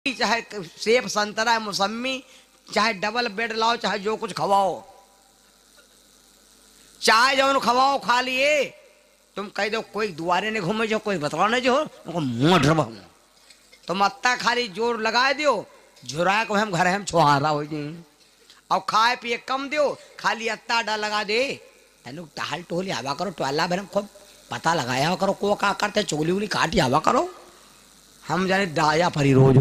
चाहे सेब संतरा मौसमी, चाहे डबल बेड लाओ, चाहे जो कुछ खवाओ, चाहे जो खवाओ खा लिए। तुम कह दो कोई दुआरे ने घूमे जो, कोई बतला नहीं जो मुंह ढरबा, तुम अत्ता खाली जोर लगा दियो, झुरा को हम घर हम छुहारा हो जाए। और खाए पिए कम दियो, खाली अत्ता डा लगा दे। तेन टहल टोली आवा करो, टोला भर खूब पता लगाया करो, को का करते चुगली उगली काटी आवा करो। हम जाने डाया फरी रोज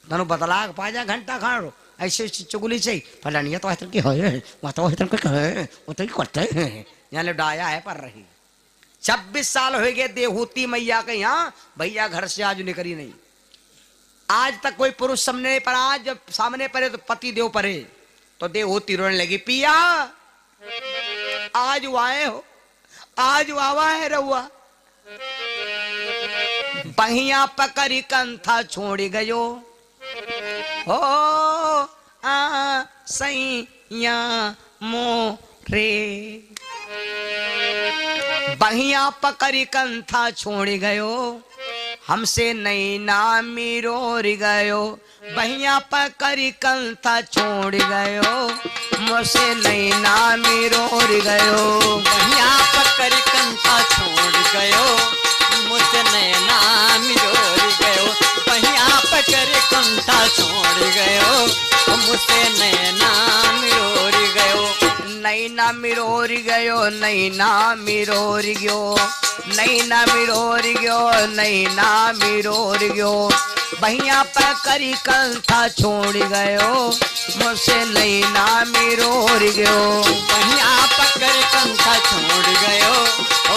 तनु बतला पा जा घंटा खा रो ऐसे चुगली से फलानिया तो की है वो तो करते हैं जाने डाया है पर रही। 26 साल हो गए देहूती मैया के यहाँ, भैया घर से आज निकली नहीं। आज तक कोई पुरुष सामने पर, आज जब सामने पड़े तो पति देव परे तो देहूती रोने लगी, पिया आज आए हो, आज आवा है रहुआ। बहिया पकड़ी कंथा छोड़ गयो हो आ सैया मोरे। बहिया पकड़ी कंथा छोड़ गयो, हमसे नहीं ना मिरोर गयो। बहिया पकड़ी कंथा छोड़ गयो, मुझसे नहीं ना मिरोर गयो। बहिया पकड़ी कंथा छोड़ गयो, मुझसे नैना मिरोर गयो। बहिया पकड़ी कंथा छोड़ गयो, मुझसे नैना मिरोर गयो। नैना मिरोर गयो, नैना मिरोर गयो, नैना मिरोर गयो, नैना मिरोर गयो। बहिया पकड़ी कंथा छोड़ गयो, मुझसे नैना मिरोर गयो। बहिया पकड़ी कंथा छोड़ गयो,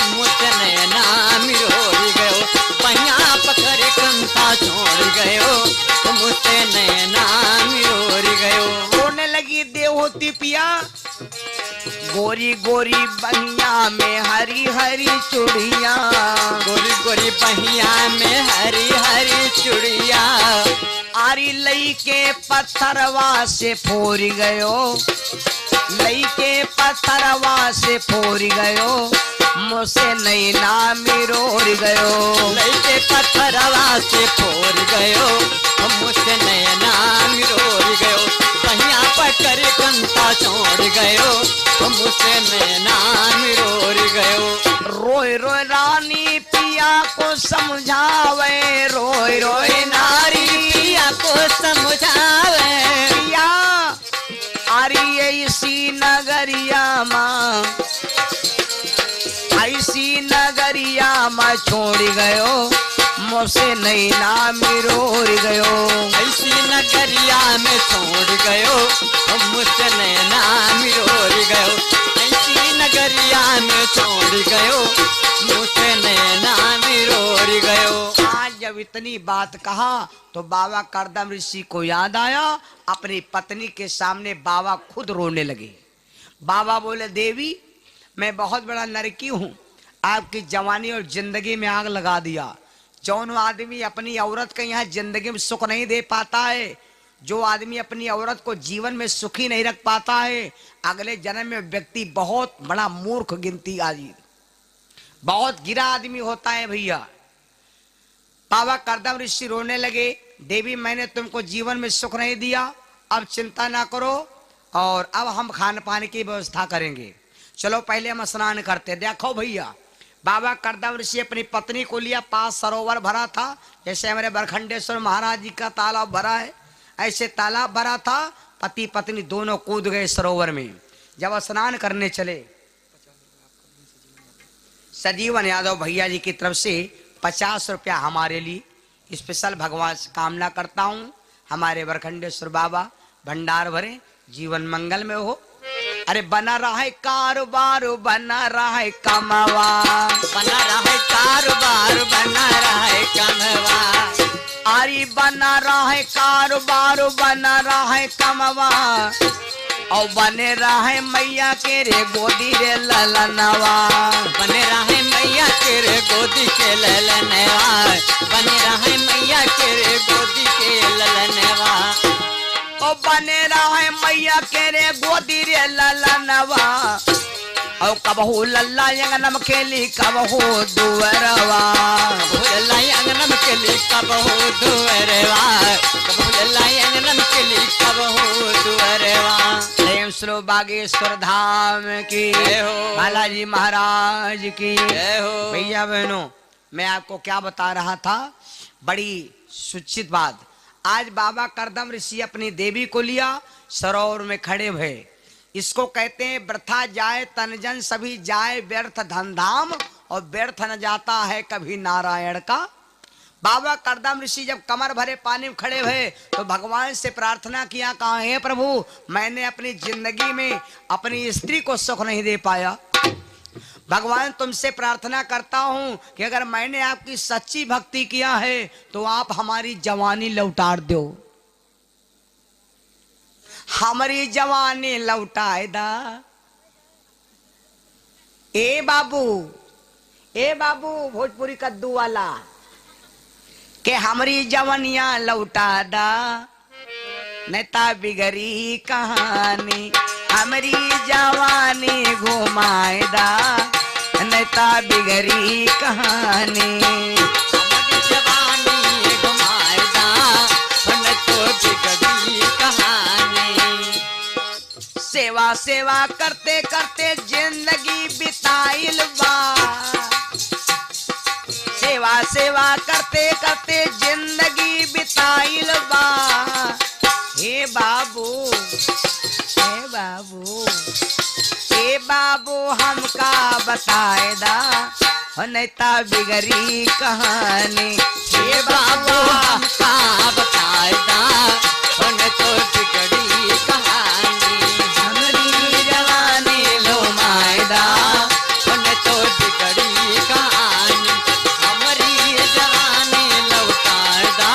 मुझसे नैना मिरोर गयो। बहिया पकड़ी कंथा छोड़ गयो, मुझसे नैना मिरोर गयो। रोने लगी देवहूति पिया, गोरी गोरी बहिया में हरी हरी चूड़िया, गोरी गोरी बहिया में हरी हरी चूड़िया। आरी लई के पत्थरवा से फोड़ गयो, लई के पत्थरवा से फोड़ गयो, मुझसे नैना मिरोर गयो। लई के पत्थरवा से फोड़ गयो, मुझसे नैना मिरोर गयो। बहिया पकड़ कंथा छोड़ गयो, मुझसे नैना मिरोर गयो। रोए रोए रानी पिया को समझावे, रोए रोए नारी पिया को समझावे। पिया आरी ऐसी नगरिया माँ, ऐसी नगरिया माँ छोड़ गयो, मुझसे नैना मिरोर गयो। ऐसी नगरिया में छोड़ गयो, मुझसे नैना मिरोर गयो। ऐसी नगरिया में छोड़ गयो, मुझसे नैना मिरोर गयो। आज जब इतनी बात कहा तो बाबा करदम ऋषि को याद आया, अपनी पत्नी के सामने बाबा खुद रोने लगे। बाबा बोले, देवी मैं बहुत बड़ा नरकी हूँ, आपकी जवानी और जिंदगी में आग लगा दिया। जौन आदमी अपनी औरत के यहाँ जिंदगी में सुख नहीं दे पाता है, जो आदमी अपनी औरत को जीवन में सुखी नहीं रख पाता है, अगले जन्म में व्यक्ति बहुत बड़ा मूर्ख गिनती आदि, बहुत गिरा आदमी होता है भैया। बाबा करदम ऋषि रोने लगे, देवी मैंने तुमको जीवन में सुख नहीं दिया, अब चिंता ना करो और अब हम खान पान की व्यवस्था करेंगे। चलो पहले हम स्नान करते। देखो भैया, बाबा करदम ऋषि अपनी पत्नी को लिया, पास सरोवर भरा था, जैसे हमारे बरखंडेश्वर महाराज जी का तालाब भरा है, ऐसे तालाब भरा था। पति पत्नी दोनों कूद गए सरोवर में। जब स्नान करने चले, सजीवन यादव भैया जी की तरफ से 50 रुपया हमारे लिए स्पेशल भगवान से कामना करता हूँ, हमारे बरखंडेश्वर बाबा भंडार भरे, जीवन मंगल में हो। अरे बना रहा है कारोबार, बना रहा है कमावा, बना रहा है कारोबार, बना रहा है कमवा। अरे बना रहा है कारोबार, बना रहा है कमावा, और बने रहा है मैया के रे गोदी रे ललनवा। बने रहा है मैया के रे गोदी के ललनवा। बने रहा है मैया के रे गोदी के ललनवा। ओ बने रहा है मैया के रे गोदी रे ललनवा, और कबहू लल्ला अंगनम खेली कबहू दुअरवा, लल्ला अंगनम खेली कबहू दुअरवा, लल्ला अंगनम खेली कबहू दुअरवा। प्रेम श्रो बागेश्वर धाम की, बालाजी महाराज की। भैया बहनों, मैं आपको क्या बता रहा था, बड़ी सूचित बात। आज बाबा करदम ऋषि अपनी देवी को लिया, सरोवर में खड़े हुए। इसको कहते हैं वृथा जाए तनजन सभी जाए व्यर्थ धन धाम, और व्यर्थ न जाता है कभी नारायण का। बाबा करदम ऋषि जब कमर भरे पानी में खड़े हुए तो भगवान से प्रार्थना किया, कहा हे प्रभु, मैंने अपनी जिंदगी में अपनी स्त्री को सुख नहीं दे पाया। भगवान तुमसे प्रार्थना करता हूं कि अगर मैंने आपकी सच्ची भक्ति किया है तो आप हमारी जवानी लौटा दो, हमारी जवानी लौटाए दा। ए बाबू भोजपुरी कद्दू वाला, के हमारी जवानियां लौटा दा, नेता बिगड़ी कहानी, हमारी जवानी घुमाए दा, नेता बिगड़ी कहानी, हमारी जवानी घुमाए दा, तो बिगड़ी कहानी। सेवा सेवा करते करते जिंदगी बिताइल बा, सेवा सेवा करते करते जिंदगी बिताइल बा। हे बाबू, हे बाबू, हे बाबू हमका बताए दा, नेता बिगड़ी कहानी। हे बाबू हमका बताए दा, तो बिगड़ी कहानी, हमारी जवानी घुमाए दा, तो बिगड़ी कहानी, हमारी जवानी लौटाए दा,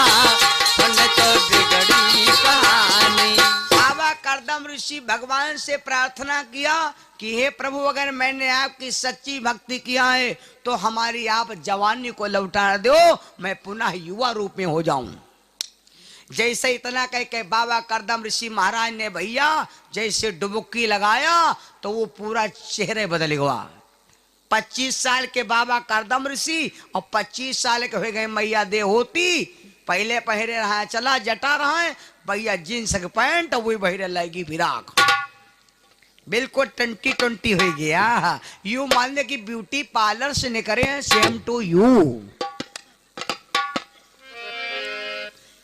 तो बिगड़ी कहानी। बाबा करदम ऋषि भगवान से प्रार्थना किया कि हे प्रभु, अगर मैंने आपकी सच्ची भक्ति किया है तो हमारी आप जवानी को लौटा दो, मैं पुनः युवा रूप में हो जाऊं। जैसे इतना कह के बाबा करदम ऋषि महाराज ने भैया जैसे डुबकी लगाया तो वो पूरा चेहरे बदल गया। 25 साल के बाबा करदम ऋषि और 25 साल के हो गए मैया देहोती। पहले पहरे रहा चला जटा रहा है भैया जींस के पैंट, वही बहरे लगी फिराक, बिल्कुल 2020 हो गया। यू मान ले कि ब्यूटी पार्लर से निकले सेम टू यू।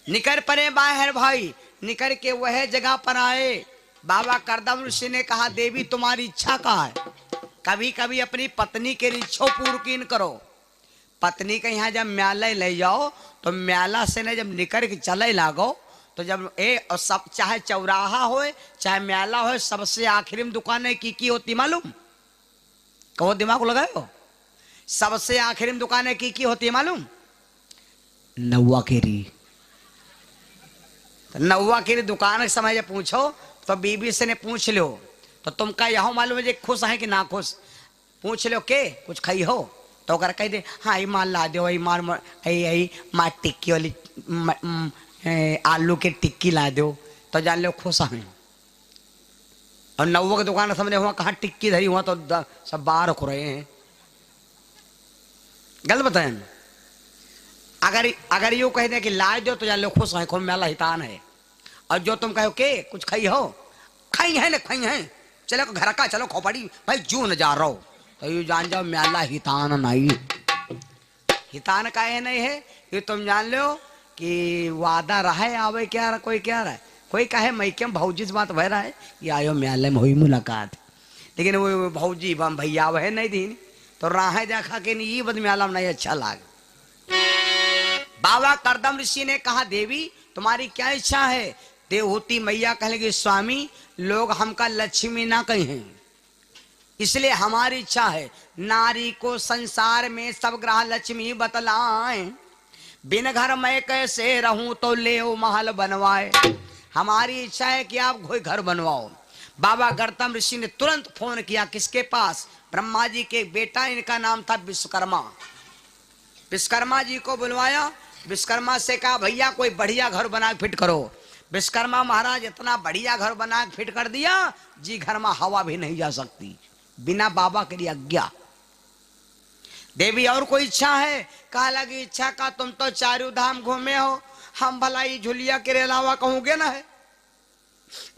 निकर परे बाहर भाई, निकर के वह जगह पर आए। बाबा करदम ऋषि ने कहा, देवी तुम्हारी इच्छा का है, कभी कभी अपनी पत्नी के इच्छा पूर्ण कीन करो। पत्नी के यहाँ जब म्याला ले जाओ तो म्याला से न जब निकर के चले लागो तो जब और सब चाहे चौराहा हो चाहे म्याला हो, सबसे आखिरी में दुकानें की होती मालूम? कहो दिमाग लगाए हो। सबसे आखिरी में दुकानें की होती है मालूम? नौवा केरी। तो नौवा केरी दुकान के समय जब पूछो तो बीबी से ने पूछ लो तो तुम का यहो मालूम है खुश है कि ना खुश, पूछ लो के कुछ खाई हो तो अगर कह दे हाँ ये माल ला दो, मार मार टिक्की वाली आलू के टिक्की ला दो तो जान लो खुश हैं। और नौवा की दुकान समझे हुआ कहाँ टिक्की धरी हुआ तो सब बाहर हो रहे हैं। गलत बताए। अगर यूं कह दे कि ला दो तो जान लो खुश है, खूब मेला हितान है। और जो तुम कहो के कुछ खाई हो, खाई है ना खाई है, चलो घर का चलो खोपड़ी भाई जू न जा रहा हो तो यू जान जाओ मेला हितान नहीं। हितान का है नहीं है ये तुम जान लो कि वादा रहा है आवे क्या रहा, कोई क्या रहा है, कोई कहे मैं क्या भौजी से बात बह रहा है कि आयो मेले में हुई मुलाकात, लेकिन वो भौजी बम भैया वह नहीं दी तो राह जा खा के नहीं ये बद मेला में नहीं अच्छा लाग। बाबा करदम ऋषि ने कहा देवी तुम्हारी क्या इच्छा है? देवहूति मैया कहेगी स्वामी लोग हमका लक्ष्मी ना कहें, इसलिए हमारी इच्छा है नारी को संसार में सब ग्रह लक्ष्मी बतलाएं, बिन घर मैं कैसे रहूं तो ले महल बनवाए। हमारी इच्छा है कि आप कोई घर बनवाओ। बाबा करदम ऋषि ने तुरंत फोन किया किसके पास? ब्रह्मा जी के बेटा, इनका नाम था विश्वकर्मा। विश्वकर्मा जी को बुलवाया। विश्वकर्मा से कहा भैया कोई बढ़िया घर बना के फिट करो। विश्वकर्मा महाराज इतना बढ़िया घर बना के फिट कर दिया जी घर में हवा भी नहीं जा सकती। बिना बाबा के लिए आज्ञा। देवी और कोई इच्छा है? कहा लगी इच्छा का तुम तो चारों धाम घूमे हो, हम भला ही झुलिया के अलावा कहूँगे ना है?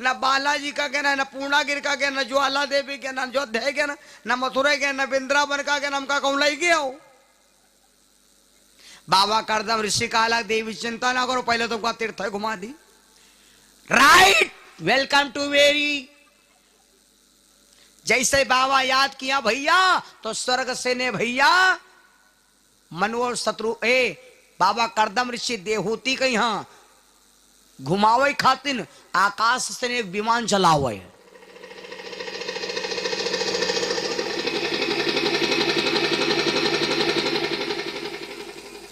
न बालाजी का कहना, न पूर्णागिर का कहना, ज्वाला देवी के न अयोध्या के न मथुरा के न वृंदावन का कहना, हम का कहूँ लाई गया हो। बाबा करदम ऋषि का अलग, देवी चिंता ना करो, पहले तुमको तीर्थ घुमा दी। Right, welcome to very. जैसे बाबा याद किया भैया तो स्वर्ग से ने भैया मनु और शत्रु बाबा करदम ऋषि देहूती के यहाँ घुमावे खातिर आकाश से एक विमान चलावे।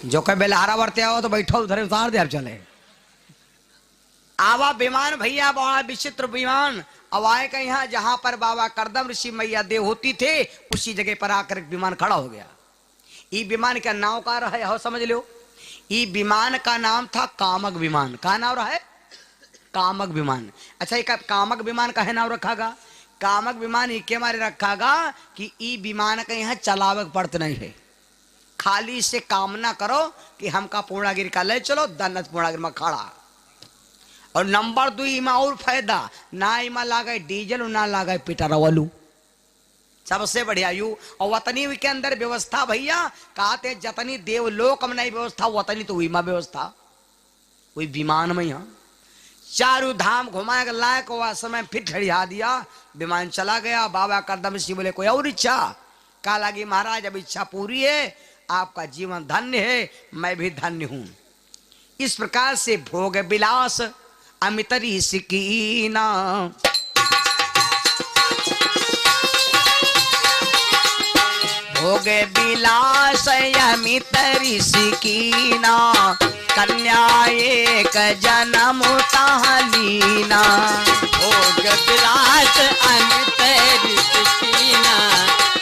जो कहे बेलहारा वर्ते आओ तो बैठो उधर उतार दे, अब चले आवा विमान भैया, बड़ा विचित्र विमान। अब आए का यहाँ जहां पर बाबा करदम ऋषि मैया देहूती थे उसी जगह पर आकर एक विमान खड़ा हो गया। ये विमान का नाम का रहा है, हो समझ लो, ये विमान का नाम था कामक विमान। का नाम रहा है? कामक विमान। अच्छा, एक कामक विमान का है नाम रखागा? कामक विमान इके मारे रखागा कि ई विमान का यहाँ चलावे पड़ते नहीं है, खाली से कामना करो कि हमका पूर्णागिरी का ले चलो, दन्नत पूर्णागिरी में खड़ा। और नंबर 2 इमा और फायदा ना, इमा लागे डीजल ना लागे पेट्रोल, सबसे बढ़िया यू। और वतनी के अंदर व्यवस्था भैया कहते जतनी देवलोक में नहीं व्यवस्था, वतनी तो इमा व्यवस्था वही विमान में। यहाँ चारों धाम घुमाए लायक हुआ समय फिर ठहरिया दिया, विमान चला गया। बाबा करदम ऋषि बोले कोई और इच्छा? कहा लगी महाराज अब इच्छा पूरी है, आपका जीवन धन्य है, मैं भी धन्य हूं। इस प्रकार से भोग विलास अमित ऋषि कीना, भोग विलास अमित ऋषि कीना, कन्या एक जन्म तालीना। भोग विलास अमित ऋषि कीना,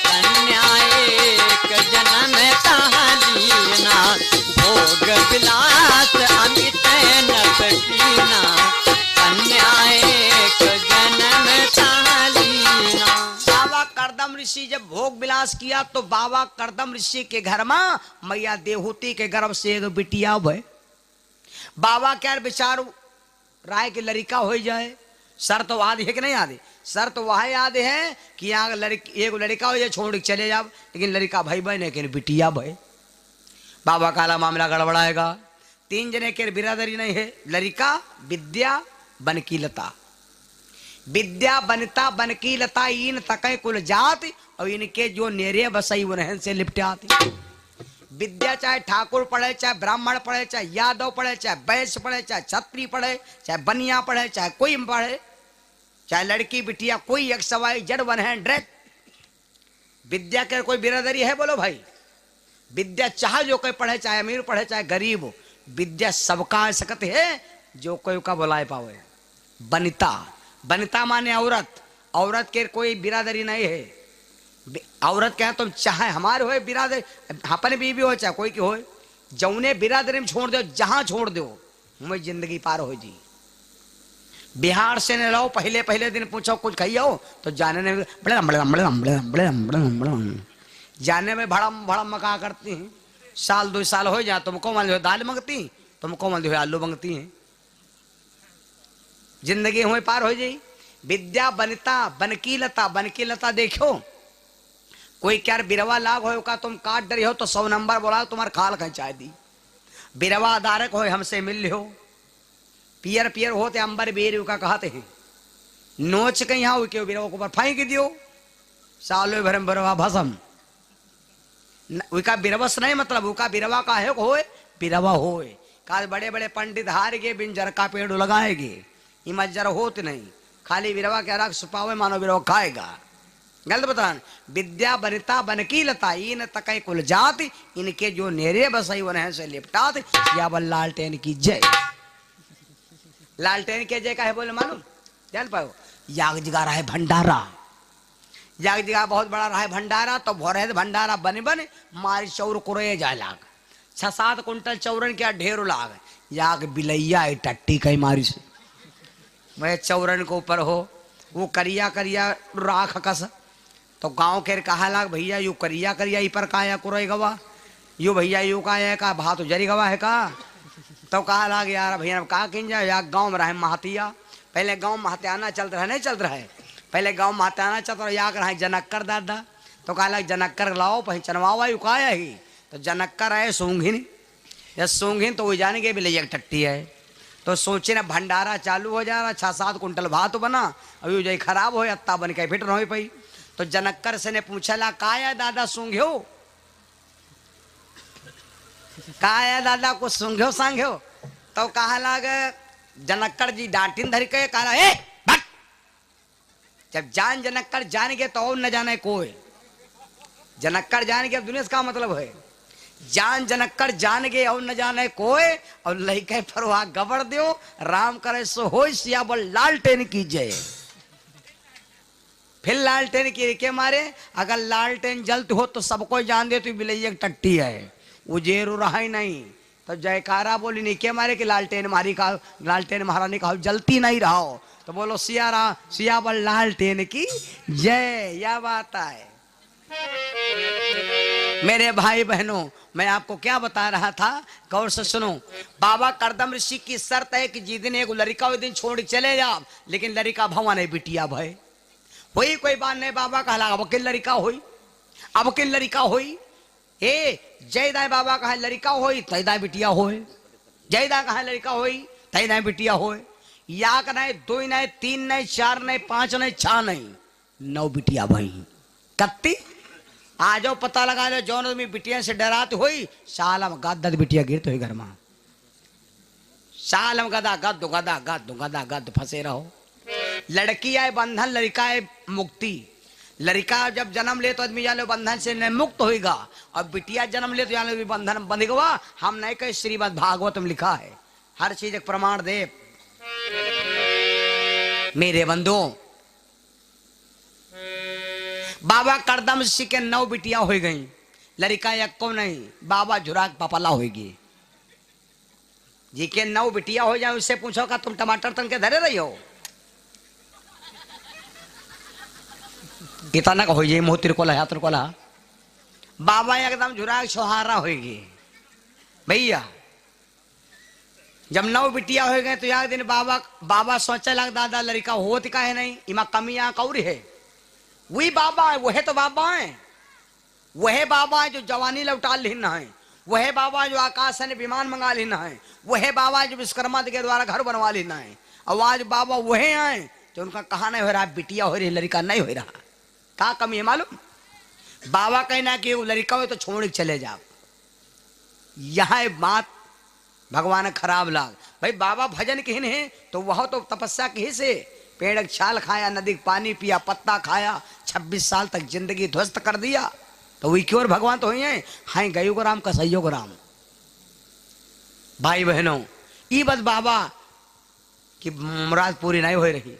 कन्या एक जन्म तालीना। भोग विलास अमित नत कीना, कन्या एक जन्म तालीना। बाबा करदम ऋषि जब भोग विलास किया तो बाबा करदम ऋषि के घर में मैया देहूती के गर्भ से एक बिटिया भय। बाबा क्या विचार राय के लड़का हो जाए, शर्त तो याद है कि नहीं याद? शर्त वह याद है कि यहाँ लड़की एक लड़का हो जाए, छोड़ के चले जाओ, लेकिन लड़का भाई बहन लेकिन बिटिया भाई। बाबा काला मामला गड़बड़ाएगा। 3 जने के बिरादरी नहीं है, लड़का विद्या बनकी लता, विद्या बनता बनकी लता, इन तक कुल जात और इनके जो नेरे बसई उन्हें से लिपटाती। विद्या चाहे ठाकुर पढ़े, चाहे ब्राह्मण पढ़े, चाहे यादव पढ़े, चाहे वैश्य पढ़े, चाहे छत्री पढ़े, चाहे बनिया पढ़े, चाहे कोई पढ़े, चाहे लड़की बिटिया, कोई एक सवाई जड़ बने डायरेक्ट विद्या के कोई बिरादरी है? बोलो भाई, विद्या चाहे जो कोई पढ़े, चाहे अमीर पढ़े, चाहे गरीब हो, विद्या सबका सकत है जो कोई का बुलाए पावे। बनिता, बनिता माने औरत, औरत के कोई बिरादरी नहीं है। औरत क्या तुम चाहे हमारे हो बिरादरी, अपने बीवी हो चाहे कोई की हो, जौने बिरादरी में छोड़ दो, जहां छोड़ दो मैं जिंदगी पार हो जी। बिहार से न लो, पहले पहले दिन पूछो कुछ खाइयो तो जाने में जाने में भड़म भड़म मका करती हैं। साल 2 साल हो जाए तुमको मान लो दाल मांगती, तुमको मान लो आलू मांगती हैं, जिंदगी हुए पार हो जाई। विद्या बनता बनकी लता, बनकी लता देखो कोई क्या बिरवा लाग हो का तुम काट डरी हो तो 100 नंबर बोला तुम्हारे खाल खचाए दी। बिरवा आधारक हो हमसे मिल हो, पियर पियर होते अंबर बेर का कहते हैं, नोच के यहाँ क्यों बिरवा को ऊपर फेंक दियो, सालों भर में बिरवा भसम। उनका बिरवस नहीं मतलब उनका बिरवा का है होए, बिरवा होए का बड़े बड़े पंडित हार गए बिन जर का पेड़ लगाएंगे, इमज्जर होत नहीं, खाली बिरवा के रख सुपावे मानो बिरवा खाएगा। गलत बता। विद्या बनता बनकी लता, इन तक कुल जाति, इनके जो नेरे बसई उन्हें से लिपटात, या बल लालटेन की जय। लालटेन के जय का है बोले मालूम जान पाओ? याग जगा रहा है भंडारा, याग जगह बहुत बड़ा रहा है भंडारा, तो भोरे भंडारा बने बने मारी चौर कुरे जाए लाग, 6-7 कुंटल चौरन क्या ढेर लाग, याग बिलैया है टट्टी कई मारी से वह चौरन के ऊपर हो, वो करिया करिया राख कस तो गांव के कहा लाग भैया यू करिया करिया ई पर काया कुरई गवा यू भैया यू का है का भात जरी गवा है का। तो कहा लाग यार भैया कहा किन जा या गाँव में रहे महतिया, पहले गाँव महतियाना चलता रहा, नहीं चलता रहे पहले गाँव महतियाना चलता रहा, या रहे जनक्कर दादा। तो कहा लाग जनक्कर लाओ पहचानवा यू का ही। तो जनक्कर है सूंघिन, या सूंघिन तो वो जाने के भी ले टट्टी है। तो सोचे ना भंडारा चालू हो जा रहा, 6-7 कुंटल भात बना, अभी जो खराब हो अत्ता बन के फिट रही पई। तो जनक्कर से ने पूछा ला काया दादा सूंघ्यो, काया दादा को सूंघ्यो सांघ्यो। तो कहा लाग जनक्कर जी डांटिन धर के कहा ए भट, जब जान जनक्कर जान गए तो और न जाने कोई, जनक्कर जान गए दुनिया का मतलब है जान जनक्कर जान गए और न जाने कोई। और लइके परवाह गबड़ दियो राम करे सो हो सिया बोल लालटेन की जय। फिर लालटेन की के मारे अगर लालटेन जलती हो तो सबको जान दे तो बिलैया टट्टी है, उजेरू रहा ही नहीं। तो जयकारा बोली नहीं के मारे कि लालटेन मारी का, लालटेन महारानी कहा जलती नहीं रहा हो। तो बोलो सिया बोल लालटेन की जय। या बात है मेरे भाई बहनों, मैं आपको क्या बता रहा था, गौर से सुनो। बाबा करदम ऋषि की शर्त है कि जिस दिन एक लड़का उस दिन छोड़ चले जाओ, लेकिन लड़का भवा नहीं बिटिया भाई हुई कोई बात नहीं। बाबा कहला अब के लड़का हुई, अब के लड़का हुई ए जयदा बाबा कहा लड़का होई तैदा बिटिया होए, जयदा कहा लड़का होई तैदा बिटिया होए। या का नहीं 2 नहीं 3 नहीं 4 नहीं 5 नहीं 6 नहीं 9 बिटिया भाई कत्ती। आज पता लगा लो जौन आदमी बिटिया से डराते हुई साल में गद बिटिया गिरते हुई घर में, साल में गदा गद गदा गद गदा गद फंसे रहो। लड़की आए बंधन, लड़का है मुक्ति। लड़का जब जन्म ले तो आदमी जानो बंधन से नहीं मुक्त होएगा, और बिटिया जन्म ले तो जानो भी बंधन बंध गवा। हम नहीं कहे श्रीमद् भागवत में लिखा है, हर चीज एक प्रमाण दे। मेरे बंधुओं बाबा करदम ऋषि के 9 बिटिया हो गई, लड़का एक को नहीं, बाबा झुराक पपला होगी जी के 9 बिटिया हो जाए। उससे पूछो का तुम टमाटर तन के धरे रही हो, इतना का हो जाए मुँह तिरकोला है तिरकोला। बाबा एकदम झुराक छोहारा होगी भैया। जब 9 बिटिया हो गए तो यार दिन बाबा सोचे लग दादा लड़का होती का है नहीं, इमा कमियां कौरी है। वही बाबा है, वह तो बाबा है, वह बाबा है जो जवानी लौटा लेना है, वह बाबा जो आकाश से विमान मंगा लेना है, वह बाबा जो विश्वकर्मा के द्वारा घर बनवा लेना है। और आज बाबा वह आए जो उनका कहा नहीं हो रहा बिटिया हो रही लड़का नहीं हो रहा, क्या कमी है मालूम। बाबा कहना कि वो लड़का हो तो छोड़ के चले जाओ। यह बात भगवान खराब लाग भाई। बाबा भजन किन है तो वह तो तपस्या की से पेड़ का छाल खाया, नदी का पानी पिया, पत्ता खाया, 26 साल तक जिंदगी ध्वस्त कर दिया। तो वही क्यों भगवान तो हुई है हाई गयो को राम का सहयोग राम। भाई बहनों ये बस बाबा की मुराद पूरी नहीं हो रही।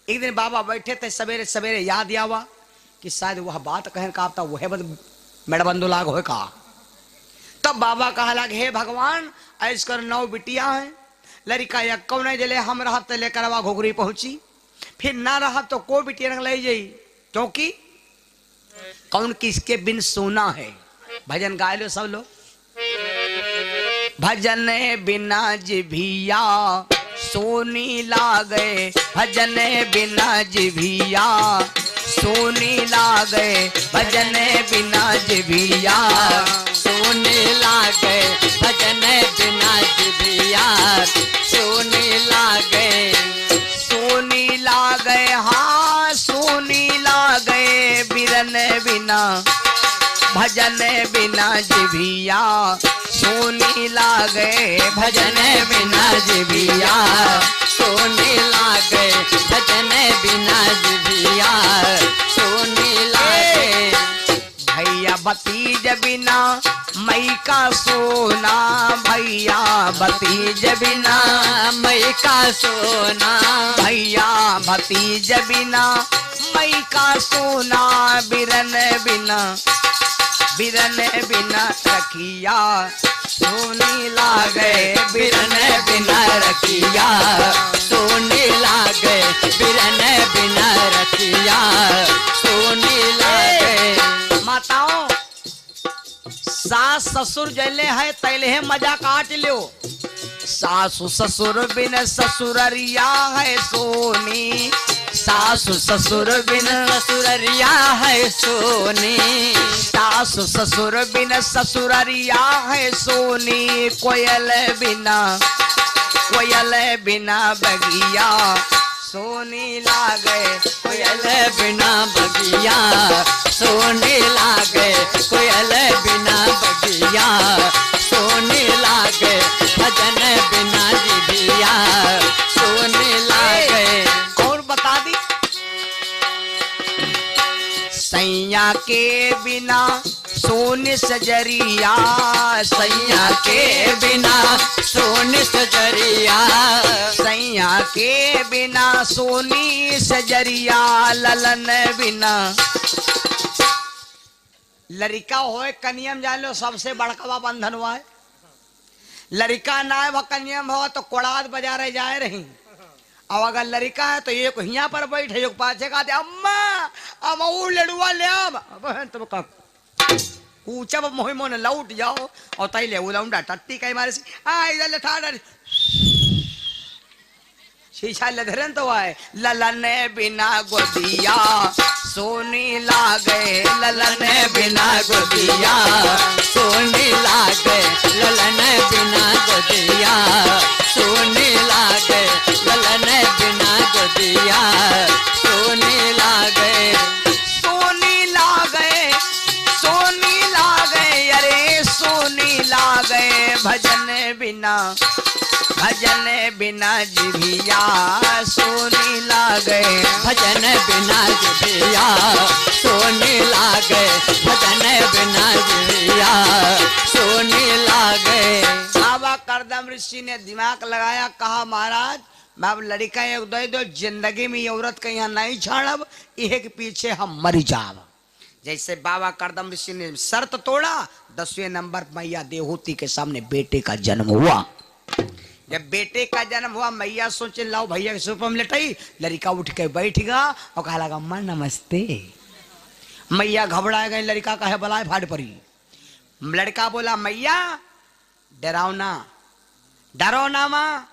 एक दिन बाबा बैठे थे सवेरे सवेरे, याद आवा कि शायद वह बात कहन का था वह बस मेरा बंधु लाग हो का। तब बाबा कहा लग हे भगवान ऐस कर 9 बिटिया है, लड़का या कौन नहीं जले हम रहा तो लेकर आवा घोघरी पहुंची, फिर ना रहा तो को बिटिया ले जाई, क्योंकि कौन किसके बिन सोना है। भजन गा लो सब लोग। भजन बिना जिभिया सोनी लागे, भजन बिना जिभिया सोनी लागे, भजन बिना जिभिया सोने लागे, भजन बिना जिभिया सोने लागे, सोनी लागे हाँ सोनी लागे, बिरन बिना भजन बिना जिभिया सोनी लागे, भजन बिना जिभिया सोने लागे, भजन बिना जिभिया सोने लागे। भैया भतीज बिना मई का सोना, भैया भतीज बिना मई का सोना, भैया भतीज बिना मई का सोना, बिरन बिना बिरन बिना रखिया सोनी लागे, बिरन बिना रखिया सोने लागे, बिरन बिना रखिया सोने लागे। ससुर जले है तैले है मजा काट लो। सासु ससुर बिन ससुररिया है सोनी, सासु ससुर बिन ससुररिया है सोनी, सासु ससुर बिन ससुररिया है सोनी। कोयल बिना बगिया सोनी लागे, कोयल बिना बगिया सोने लागे, कोयल बिना बगिया सोने लागे, भजन बिना जिभिया सोने लागे। और बता दी सैया के बिना सोने सजरिया, सैया के बिना सोने सजरिया, सैया के बिना सोनी सजरिया। ललन बिना लड़का होए कनियम जान लो सबसे बड़कवा बंधन हुआ है। लड़का ना है वह कनियम हो तो कोड़ाद बाजारे जाए रही, और अगर लड़का है तो एक हिया पर बैठे एक पाछे का दे अम्मा अमऊ लड़ुआ ले बहन तुम का ऊंचा मोहि मोने लौट जाओ और तैले उलौंडा टट्टी कई मारे से आ इधर ले ठाड़ शीशा लधरन तो आए। ललन बिना गोदिया सोनी लागे, ललन बिना गोदिया सोने लागे, ललन बिना गोदिया सोने लागे, ललन बिना गोदिया सोने लागे, सोनी लागे, सोनी लागे, अरे सोनी लागे। भजन बिना जिभिया सोनी लागे, भजन बिना जिभिया सोने लागे, भजन बिना जिभिया सोने लागे। बाबा करदम ऋषि ने दिमाग लगाया, कहा महाराज मैं अब लड़का एक दे दो, जिंदगी में ये औरत के यहाँ नहीं छाड़ब, इहे के पीछे हम मर जाब। जैसे बाबा करदम ऋषि ने शर्त तोड़ा, 10वें नंबर मैया देवहूति के सामने बेटे का जन्म हुआ। जब बेटे का जन्म हुआ मैया सोचे लाओ भैया के सोफा में लेटाई, लड़का उठ के बैठ गया और कहा लगा अम्मा नमस्ते। मैया घबरा गई, लड़का कहे बलाए फाड़ पड़ी। लड़का बोला मैया डराओ ना माँ।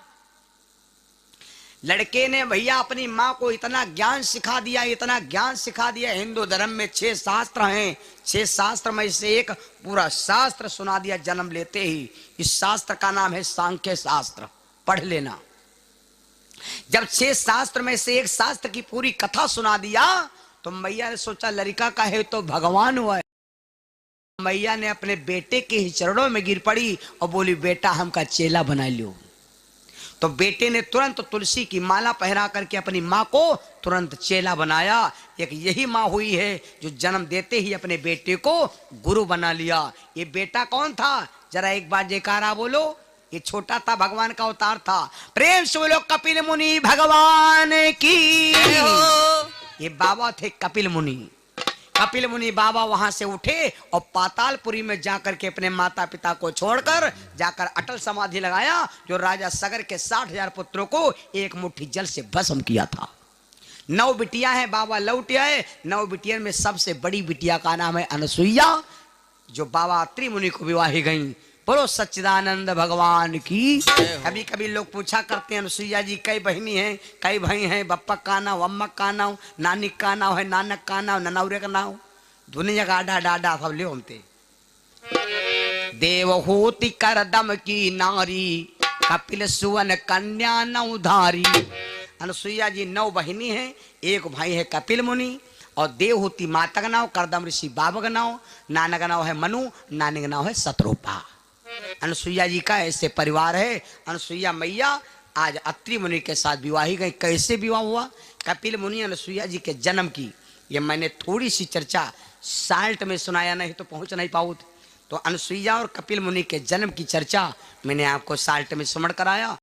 लड़के ने भैया अपनी माँ को इतना ज्ञान सिखा दिया, इतना ज्ञान सिखा दिया। हिंदू धर्म में 6 शास्त्र हैं, 6 शास्त्र में से एक पूरा शास्त्र सुना दिया जन्म लेते ही। इस शास्त्र का नाम है सांख्य शास्त्र, पढ़ लेना। जब 6 शास्त्र में से एक शास्त्र की पूरी कथा सुना दिया तो मैया ने सोचा लड़का का है तो भगवान हुआ है। मैया ने अपने बेटे के ही चरणों में गिर पड़ी और बोली बेटा हमका चेला बना लो। तो बेटे ने तुरंत तुलसी की माला पहना करके अपनी माँ को तुरंत चेला बनाया। एक यही माँ हुई है जो जन्म देते ही अपने बेटे को गुरु बना लिया। ये बेटा कौन था जरा एक बार जयकारा बोलो। ये छोटा था, भगवान का अवतार था। प्रेम से बोलो कपिल मुनि भगवान की। ये बाबा थे कपिल मुनि। कपिल मुनि बाबा वहां से उठे और पातालपुरी में जाकर के अपने माता पिता को छोड़कर जाकर अटल समाधि लगाया, जो राजा सगर के 60,000 पुत्रों को एक मुट्ठी जल से भस्म किया था। 9 बिटियां हैं, बाबा लौट आए। 9 बिटियों में सबसे बड़ी बिटिया का नाम है अनसुईया, जो बाबा अत्रि मुनि को विवाही गई। बोलो सच्चिदानंद भगवान की। कभी कभी लोग पूछा करते हैं अनुसुईया जी कई बहनी हैं, कई भाई हैं, बप्पा का नाम, अम्मा का नाम, नानी का नाम है, नानक का नाम, ननौरे का नाम, दुनिया का आडा डाडा सब ले हमते। देवहूति करदम की नारी, कपिल सुवन कन्या नवधारी। अनुसुईया जी 9 बहनी हैं, एक भाई है कपिल मुनि, और देवहूति माता का नाम, करदम ऋषि बाबा का नाम, नाना का नाम है मनु, नानी का नाम है शत्रुपा। अनुसुईया जी का ऐसे परिवार है। अनुसुईया मैया आज अत्रि मुनि के साथ विवाही गई। कैसे विवाह हुआ? कपिल मुनि अनुसुईया जी के जन्म की ये मैंने थोड़ी सी चर्चा साल्ट में सुनाया, नहीं तो पहुंच नहीं पाऊँ। तो अनुसुईया और कपिल मुनि के जन्म की चर्चा मैंने आपको साल्ट में सुमण कराया।